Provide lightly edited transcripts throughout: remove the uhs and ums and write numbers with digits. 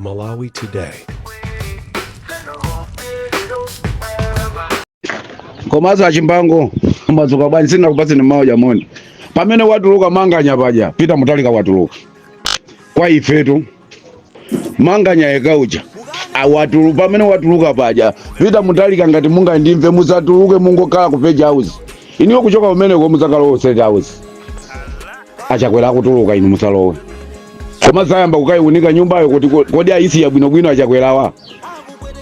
Malawi Today. Komaza chimbango madzuka bwanji sina kupatsa ni maoja moni. Pamene watuluka manganya paja Peter Mutharika watuluka. Kwa ifetu manganya ekaucha awatuluka pamene watuluka paja Peter Mutharika ngati munga ndimve musatuluke mungokhala ku page house. Iniwo kuchoka pamene ko musakhala ku house. Achakwera kutuluka inu musalowe. Komaza yamba kukayiunika nyumbayo kuti kodi aisi ya bwino achakwerawa.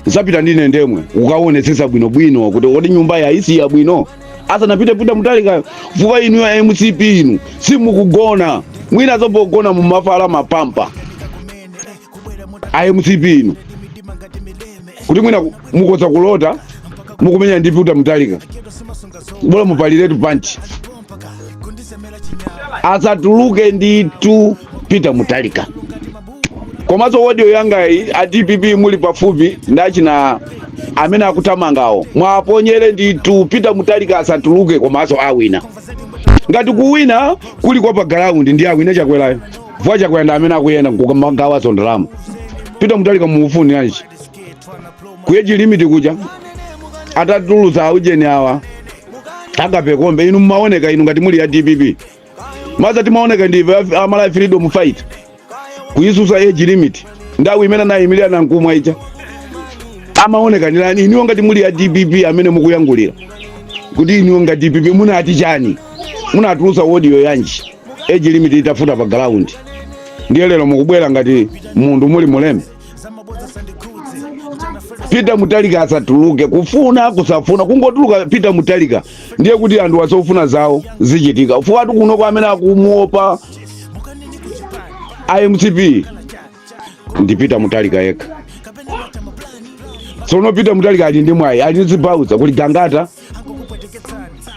Zapita ndine ndemwe ukaonesesa bwino kuti kodi nyumba ya isi ya bwino asa napite Peter Mutharika fuka inu ya MCP inu simukugona mwina zopogona mu mafala mapampa a MCP inu kuti mwina mukoza kulota mukumenya ndi Peter Mutharika bora mupaliretu panchi asatuluke nditu Peter Mutharika. Komazo audio yanga a DPP muli pafupi ndachina amene akutamangawo mwaponyere nditu Peter Mutharika asatuluke komaso awina ngati kuwina kuli kwa pa ground ndi awina chakwerayo vwa chakwenda amene akuyenda kukamagawa sondalama Peter Mutharika muufuni anji kuyeji limit kuja atatuluza aujeni awa agape kombe inu maoneka inu ngati muli ya DPP maza timaoneka ndive amala freedom fight kuyisusa age limit ndawu imena na imilia na nkumwa icha amaoneka nilani iniwo ngati muli ya DPP amene mukuyangulira kuti iniwo ngati DPP muna ati chani muna atulusa audio yanji age limit itafuta pa ground ndiye lero mukubwera ngati mundu muli mulembe. Peter Mutharika asatuluke kufuna kusafuna kungotuluka Peter Mutharika ndiye kuti anthu wasofuna zawo zichitika ufuatu kuno kwa amene akumuopa MCP ndi Peter Mutharika yekha. Sono Peter Mutharika ali ndi mwayi ali zibauza kuli gangata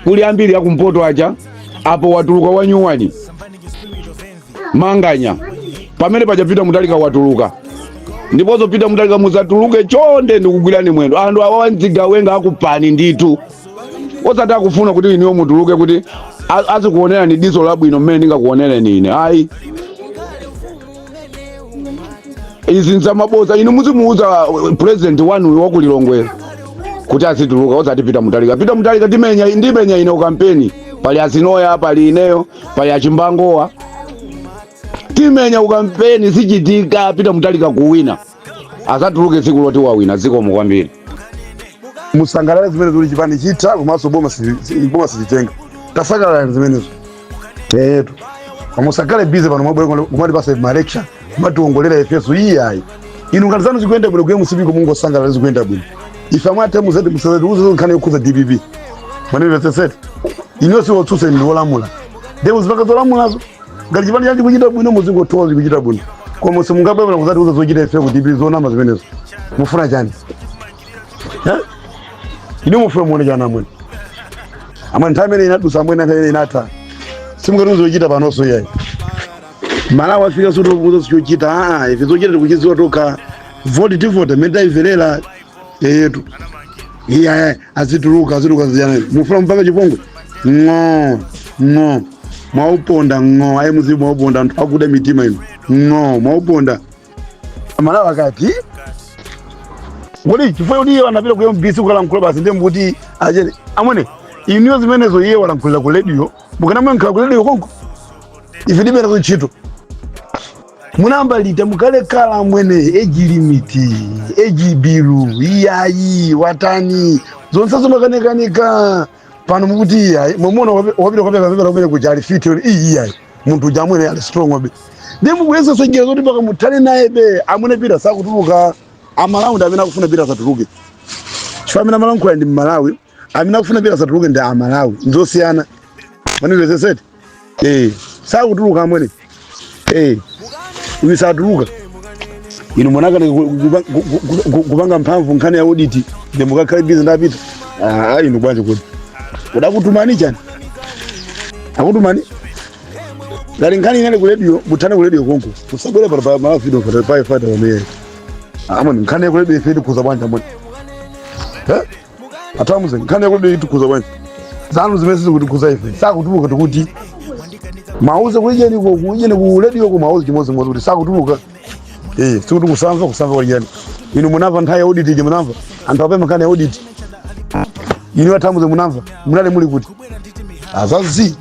kuli ambiri akumpoto aja apo watuluka wanyuwani manganya pamene paja Peter Mutharika watuluka ndipozo Peter Mutharika musatuluke chonde ndikugwirani mwendo anthu awanzigawenga akupani nditu osati kufuna kuti iniwo mutuluke kuti azikuonera ni diso labwino mmene ndingakuonere nine ayi izi nzamaboza inu muzimuuza president wanu wakulilongwe kuti asituluka osati Peter Mutharika. Peter Mutharika ndimenya ine ukampeni pali asinoya pali ineyo pali achimbangowa timenya ukampeni sichitika Peter Mutharika kuwina asatuluke siku loti wawina zikomo kwambiri. Musangalala zimene zuli chipani chita komanso boma sichitenga tasagalala zimenezo etu amusakale bize pano mwabwera kumati pasa malecture mationgolera efeso iyayi inu ngati zanu zikuenda bwino kuye musipiko mungu sangalala zikuenda bwino ife amwate muzedi musazedi uzo nkhani yokuza DPP mwanene sesete inu si wotsuse ndi wolamula demo zipaka zolamulazo ngati chipani chachi kuchita bwino muzingo tozi kuchita bwino koma simungabwera kuzati uzo zochita efe ku DPP zonama zimenezo mufuna chani inu mufuna muone chana mwene ama nthamene inadusa mwene nthamene inata simungati zochita panoso iyayi Malawi afika soto kuzo sichochita ife zochita tikuchiziwa toka vote menda iverera yetu iya azituluka zijana mufuna mpaka chipongwe mwauponda ayi muzimu mwauponda anthu akuda mitima ino mwauponda Malawi akati wali chifo yodi wanapita kuyo mbisi kukala mkula basi ndiye mbuti ajele amwene iniyo zimenezo iye walankulira ku radio mukana mwankhala ku radio konko ife ndimenezo ntchito munamba lita mukale kala mwene age limit age bilu iyayi watani zonse zomakanekanika pano mukuti iyayi momona wapita kwapeka kujali fit iyayi muntu jamwene ali strong wabe ndiye mukuyesa sonjera zoti paka mutane naye be amwene pita sakutuluka amalaundi amene akufuna pita satuluke chifamina malankhula ndi Malawi amene akufuna pita satuluke ndi Amalawi nzosiyana manile sesete sakutuluka amwene uisatuluka inu monakane kupanga mphamvu nkhani ya audit ndi mukakhale bizi ndapita inu bwanje kuti udakutumani chani akutumani ngati nkhani inene ku radio mutane ku radio konko usabwere pa Malawi video pa fata wameye amani nkhani ku radio ifedi kuza bwanje amani atamuze nkhani ku radio itukuza bwanje zanu zimene kuti kuza ife sakutuluka tukuti mauze kujeni ku radio ku mauze chimozi kuti sakutuluka sikuti kusamva kwa jani inu munamva nthawi ya audit ije munamva anthu apema nkhani ya audit inu athambuze munamva munali muli kuti azazi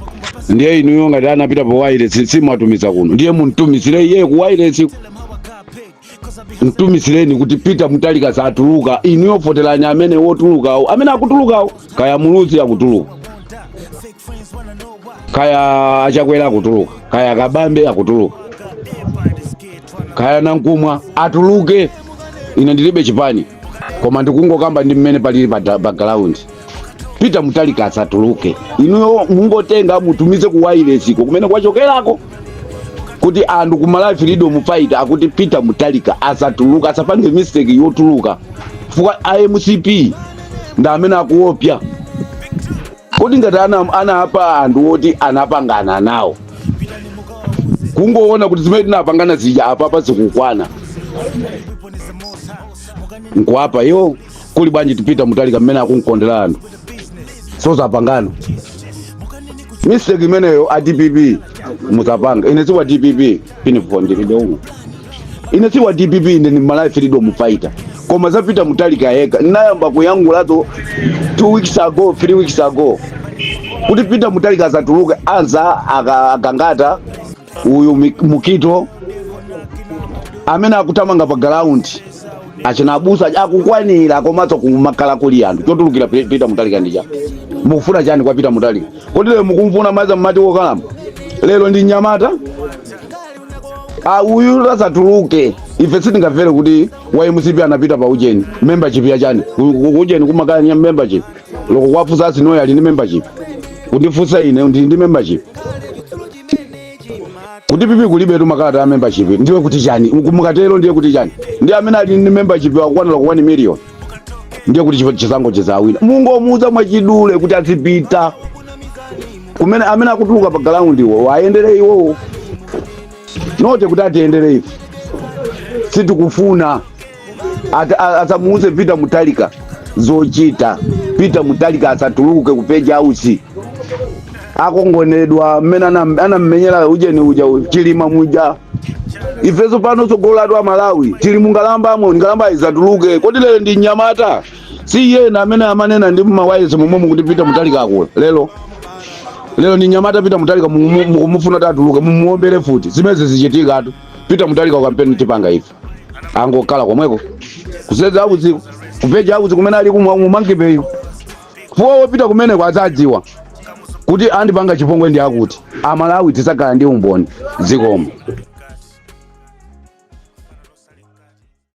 ndiye inuyo ngati anapita pa wireless simwatumiza kuno ndiye muntumizire iye ku wireless mtumisireni kuti Peter Mutharika satuluka inuyo fotelani amene wotulukawo amene akutulukawo kaya Muluzi akutuluka kaya Achakwera akutuluka kaya Kabambe akutuluka kaya Nankumwa atuluke. Ine ndilibe chipani koma ndikungokamba ndi mmene palili pa ground. Peter Mutharika asatuluke inuyo mungotenga mutumize ku wireless kumene kwachokerako kuti anthu ku Malawi Freedom Fighter akuti Peter Mutharika asatuluka asapange mistake yotuluka fuka IMCP nda amene akuopya kuti ngati anapa anthu oti anapangana nawo kungoona kuti zimene tinapangana zija apa zikukwana nkwapa yo kuli bwanji Peter Mutharika mmene akunkondera anthu so zapangana mistake imeneyo a DPP muzapanga ine siwa DPP pinifondiribe umo ine siwa DPP ine ni Malawi Freedom Fighter koma za Peter Mutharika yeka nayamba kuyangulazo 2 weeks ago 3 weeks ago kuti Peter Mutharika asatuluke anza akangata uyu Mukito amene akutamanga pa ground achinabusa akukwanira komanso kumakhala kuli anthu chotulukira Peter Mutharika ndija mukufuna chani kwa Peter Mutharika kodi lero mukumfuna maza mmati wokalamba lero ndi Nyamata uyu asatuluke ife sitingamvere kuti YMCP anapita pa ujeni membership ya chani ujeni kumakanya membership loko kwafusa sinoyo ali ndi membership kundifusa ine ndi membership kuti pipi kulibe tu makalata ya membership ndiwe kuti chani kumukatero ndiye kuti chani ndiye amene ali ndi membership akukwana loko 1 million ndiye kuti chisango chizawina mungomuza mwachidule kuti azipita kumene amene akutuluka pa ground iwo waendere iwo note kuti atiendere ife sitikufuna atamuuze Peter Mutharika zochita Peter Mutharika asatuluke kupeja house akongonedwa mmene anammenyera ujeni uja chilima muja ifeso pano sogoladwa Malawi tili mungalambamo ngalamba izatuluke kodi lero ndi Nyamata si yena amene amanena ndi mawayese momwe kuti Peter Mutharika akula lero ni Nyamata Peter Mutharika mukumufuna tatuluke mumuombere futi zimeze zichitika atu Peter Mutharika ukampeni tipanga ife angokhala komweko kuseza abuzi kupeja abuzi kumene ali kumangipeyo fuwa Peter kumene kwazadziwa kuti andipanga chipongwe ndi akuti Amalawi tisakhala ndi umboni zikomo.